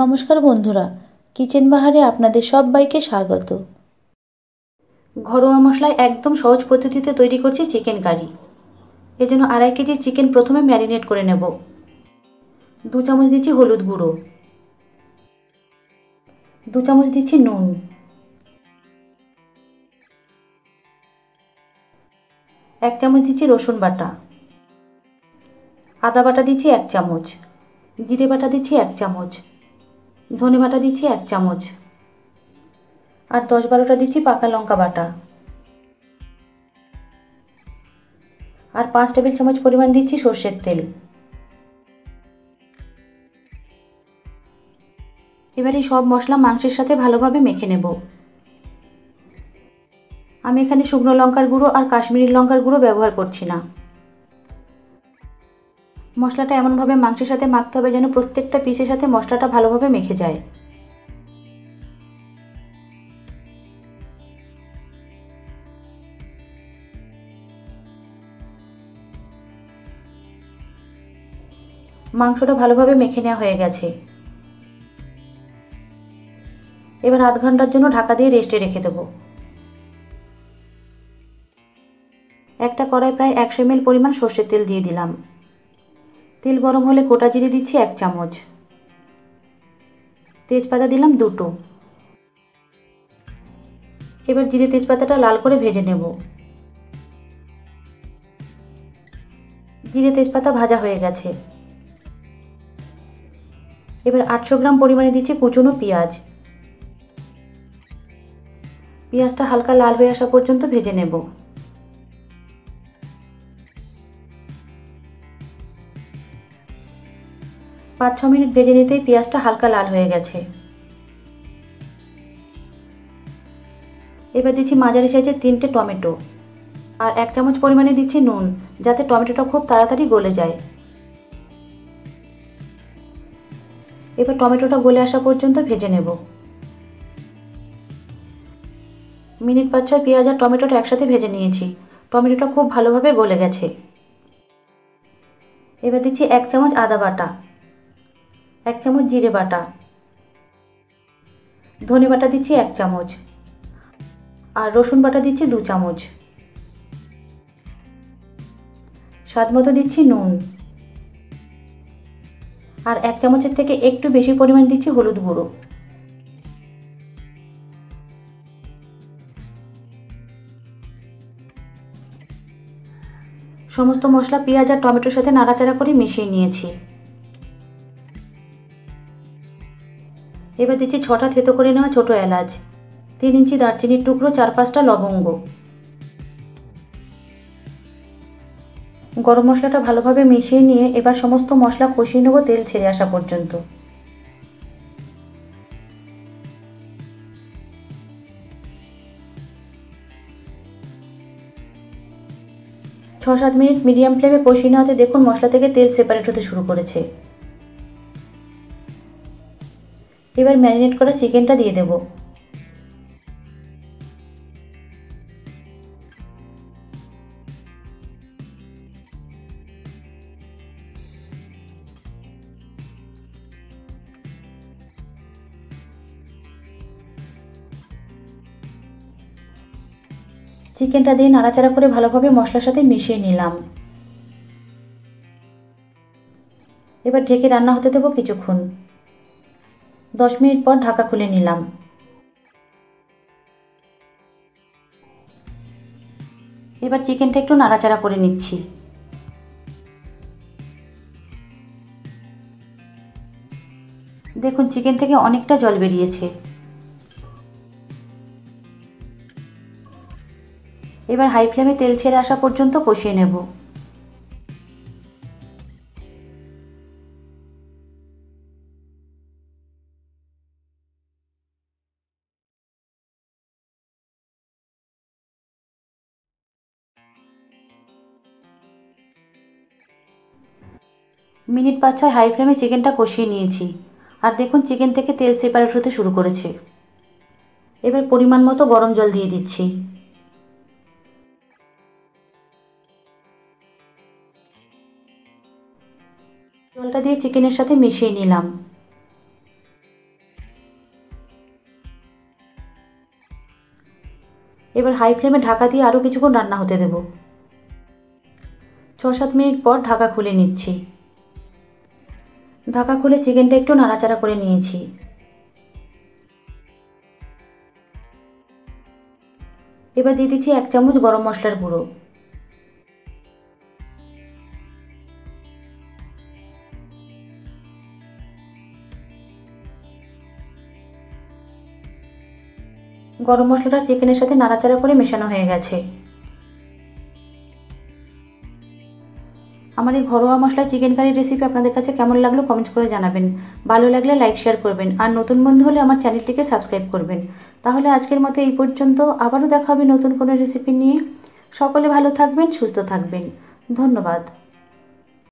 নমস্কার বন্ধুরা, কিচেন বাহারে আপনাদের সবাইকে স্বাগত। ঘরোয়া মশলায় একদম সহজ পদ্ধতিতে তৈরি করছি চিকেন কারি। এজন্য 2.5 কেজি চিকেন প্রথমে ম্যারিনেট করে নেব। 2 চামচ দিচ্ছি হলুদ গুঁড়ো, 2 চামচ দিচ্ছি নুন, 1 চামচ দিচ্ছি রসুন বাটা, আদা বাটা দিচ্ছি 1 চামচ, জিরে বাটা দিচ্ছি 1 চামচ, ধনে বাটা দিচ্ছি 1 চামচ, আর 10-12টা দিচ্ছি পাকা লঙ্কা বাটা, আর 5 টেবিল চামচ পরিমাণ দিচ্ছি সর্ষের তেল। এবার এই সব মশলা মাংসের সাথে ভালোভাবে মেখে নেব। আমি এখানে শুকনো লঙ্কার গুঁড়ো আর কাশ্মীরি লঙ্কার গুঁড়ো ব্যবহার করছি না। মশলাটা এমনভাবে মাংসের সাথে মাখতে হবে যেন প্রত্যেকটা পিসের সাথে মশলাটা ভালোভাবে মেখে যায়। মাংসটা ভালোভাবে মেখে নেওয়া হয়ে গেছে। এবার আধ ঘন্টার জন্য ঢাকা দিয়ে রেস্টে রেখে দেব। একটা কড়াই প্রায় 100 ml পরিমাণ সর্ষের তেল দিয়ে দিলাম। তেল গরম হলে গোটা জিরে দিচ্ছি 1 চামচ, তেজপাতা দিলাম 2টো। এবার জিরে তেজপাতাটা লাল করে ভেজে নেব। জিরে তেজপাতা ভাজা হয়ে গেছে। এবার 800 গ্রাম পরিমাণে দিচ্ছি কুচনো পেঁয়াজ। পেঁয়াজটা হালকা লাল হয়ে আসা পর্যন্ত ভেজে নেব। পাঁচ 6 মিনিট ভেজে নিতেই পেঁয়াজটা হালকা লাল হয়ে গেছে। এবার দিচ্ছি মাঝারি সাইজের 3টে টমেটো আর 1 চামচ পরিমাণে দিচ্ছি নুন, যাতে টমেটোটা খুব তাড়াতাড়ি গলে যায়। এবার টমেটোটা গলে আসা পর্যন্ত ভেজে নেব। মিনিট 5-6 পেঁয়াজ আর টমেটোটা একসাথে ভেজে নিয়েছি। টমেটোটা খুব ভালোভাবে গলে গেছে। এবার দিচ্ছি 1 চামচ আদা বাটা, 1 চামচ জিরে বাটা, ধনে বাটা দিচ্ছি 1 চামচ, আর রসুন বাটা দিচ্ছি 2 চামচ। স্বাদ মতো দিচ্ছি নুন, আর 1 চামচের থেকে একটু বেশি পরিমাণ দিচ্ছি হলুদ গুঁড়ো। সমস্ত মশলা পেঁয়াজ আর টমেটোর সাথে নাড়াচাড়া করে মিশিয়ে নিয়েছি। এবার দিচ্ছি 6টা থেতো করে নেওয়া ছোটো এলাচ, 3 ইঞ্চি দারচিনির টুকরো, 4-5টা লবঙ্গ। গরম মশলাটা ভালোভাবে মিশিয়ে নিয়ে এবার সমস্ত মশলা কষিয়ে নেব তেল ছেড়ে আসা পর্যন্ত। ছ 7 মিনিট মিডিয়াম ফ্লেমে কষিয়ে নেওয়াতে দেখুন মশলা থেকে তেল সেপারেট হতে শুরু করেছে। এবার ম্যারিনেট করা চিকেনটা দিয়ে দেব। চিকেনটা দিয়ে নাড়াচাড়া করে ভালোভাবে মশলার সাথে মিশিয়ে নিলাম। এবার ঢেকে রান্না হতে দেব কিছুক্ষণ। 10 মিনিট পর ঢাকা খুলে নিলাম। এবার চিকেনটা একটু নাড়াচাড়া করে নিচ্ছি। দেখুন চিকেন থেকে অনেকটা জল বেরিয়েছে। এবার হাই ফ্লেমে তেল ছেড়ে আসা পর্যন্ত কষিয়ে নেব। মিনিট 5-6 হাই ফ্লেমে চিকেনটা কষিয়ে নিয়েছি, আর দেখুন চিকেন থেকে তেল সেপারেট হতে শুরু করেছে। এবার পরিমাণ মতো গরম জল দিয়ে দিচ্ছি। জলটা দিয়ে চিকেনের সাথে মিশিয়ে নিলাম। এবার হাই ফ্লেমে ঢাকা দিয়ে আরও কিছুক্ষণ রান্না হতে দেব। 6-7 মিনিট পর ঢাকা খুলে নিচ্ছি। ঢাকা খুলে চিকেনটা একটু নাড়াচাড়া করে নিয়েছি। এবার দিয়ে দিচ্ছি 1 চামচ গরম মশলার গুঁড়ো। গরম মশলাটা চিকেনের সাথে নাড়াচাড়া করে মেশানো হয়ে গেছে। আমার এই ঘরোয়া মশলায় চিকেন কারি রেসিপি আপনাদের কাছে কেমন লাগলো কমেন্টস করে জানাবেন। ভালো লাগলে লাইক শেয়ার করবেন, আর নতুন বন্ধু হলে আমার চ্যানেলটিকে সাবস্ক্রাইব করবেন। তাহলে আজকের মতো এই পর্যন্ত, আবারও দেখা হবে নতুন কোনো রেসিপি নিয়ে। সকলে ভালো থাকবেন, সুস্থ থাকবেন। ধন্যবাদ।